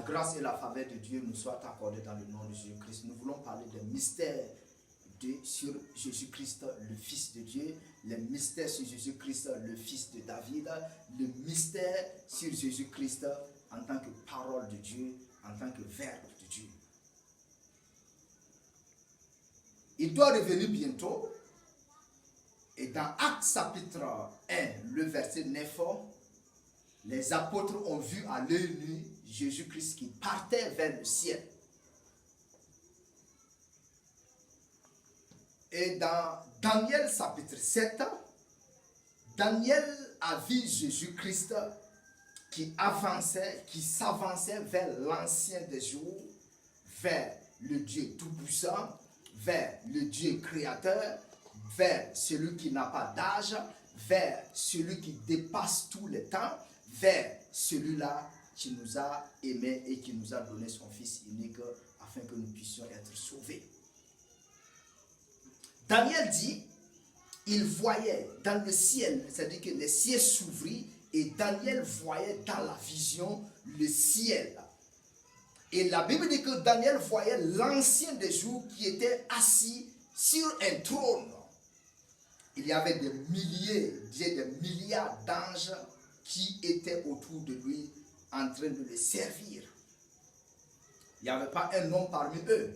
grâce et la faveur de Dieu nous soient accordées dans le nom de Jésus-Christ. Nous voulons parler des mystères sur Jésus-Christ, le Fils de Dieu, les mystères sur Jésus-Christ, le Fils de David, le mystère sur Jésus-Christ en tant que parole de Dieu, en tant que verbe de Dieu. Il doit revenir bientôt. Et dans Actes chapitre 1, le verset 9, les apôtres ont vu à l'œil nu Jésus-Christ qui partait vers le ciel. Et dans Daniel chapitre 7, Daniel a vu Jésus-Christ qui avançait, qui s'avançait vers l'ancien des jours, vers le Dieu tout-puissant, vers le Dieu créateur, vers celui qui n'a pas d'âge, vers celui qui dépasse tous les temps, vers celui-là qui nous a aimés et qui nous a donné son Fils unique afin que nous puissions être sauvés. Daniel dit, il voyait dans le ciel, c'est-à-dire que le ciel s'ouvrit et Daniel voyait dans la vision le ciel. Et la Bible dit que Daniel voyait l'ancien des jours qui était assis sur un trône. Il y avait des milliers, des milliards d'anges qui étaient autour de lui en train de le servir. Il n'y avait pas un homme parmi eux.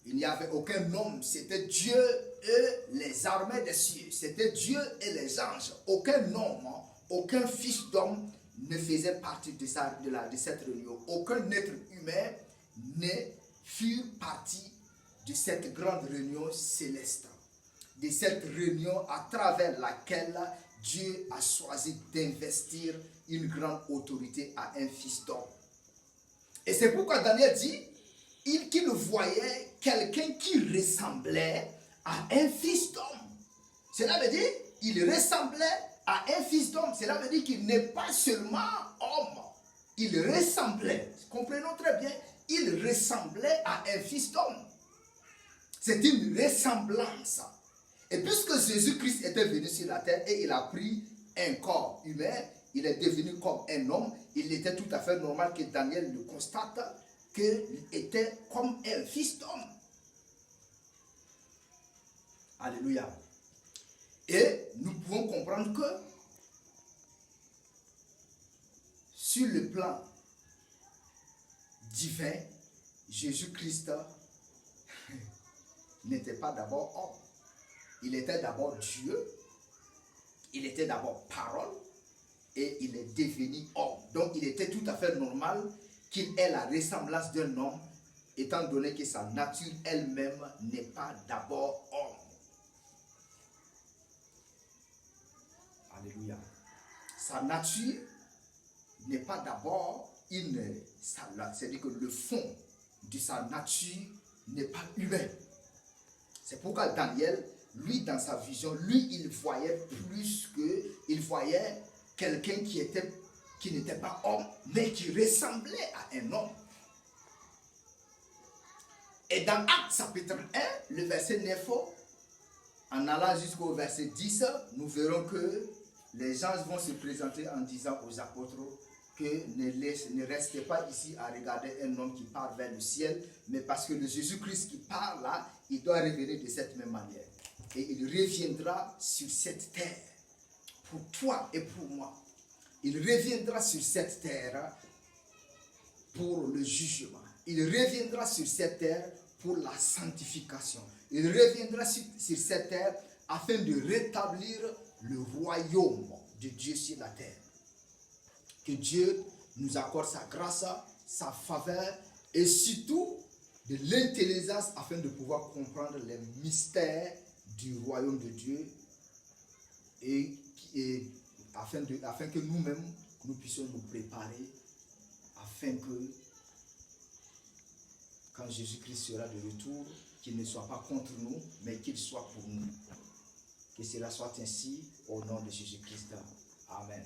Il n'y avait aucun homme. C'était Dieu et les armées des cieux. C'était Dieu et les anges. Aucun homme, aucun fils d'homme ne faisait partie de cette réunion. Aucun être humain ne fut partie de cette grande réunion céleste. De cette réunion à travers laquelle Dieu a choisi d'investir une grande autorité à un fils d'homme. Et c'est pourquoi Daniel dit qu'il voyait quelqu'un qui ressemblait à un fils d'homme. Cela veut dire qu'il ressemblait à un fils d'homme. Cela veut dire qu'il n'est pas seulement homme. Il ressemblait, comprenons très bien, il ressemblait à un fils d'homme. C'est une ressemblance. Et puisque Jésus-Christ était venu sur la terre et il a pris un corps humain, il est devenu comme un homme, il était tout à fait normal que Daniel le constate qu'il était comme un fils d'homme. Alléluia. Et nous pouvons comprendre que sur le plan divin, Jésus-Christ n'était pas d'abord homme. Il était d'abord Dieu, il était d'abord parole et il est devenu homme. Donc il était tout à fait normal qu'il ait la ressemblance d'un homme, étant donné que sa nature elle-même n'est pas d'abord homme. Alléluia. Sa nature n'est pas d'abord c'est-à-dire que le fond de sa nature n'est pas humain. C'est pourquoi Daniel, lui, dans sa vision, lui, il voyait plus que, il voyait quelqu'un qui n'était pas homme, mais qui ressemblait à un homme. Et dans Actes chapitre 1, le verset 9, en allant jusqu'au verset 10, nous verrons que les anges vont se présenter en disant aux apôtres que ne restez pas ici à regarder un homme qui part vers le ciel, mais parce que le Jésus-Christ qui part là, il doit revenir de cette même manière. Et il reviendra sur cette terre, pour toi et pour moi. Il reviendra sur cette terre pour le jugement. Il reviendra sur cette terre pour la sanctification. Il reviendra sur cette terre afin de rétablir le royaume de Dieu sur la terre. Que Dieu nous accorde sa grâce, sa faveur et surtout de l'intelligence afin de pouvoir comprendre les mystères du royaume de Dieu et afin que nous-mêmes nous puissions nous préparer afin que quand Jésus-Christ sera de retour, qu'il ne soit pas contre nous, mais qu'il soit pour nous. Que cela soit ainsi au nom de Jésus-Christ. Amen.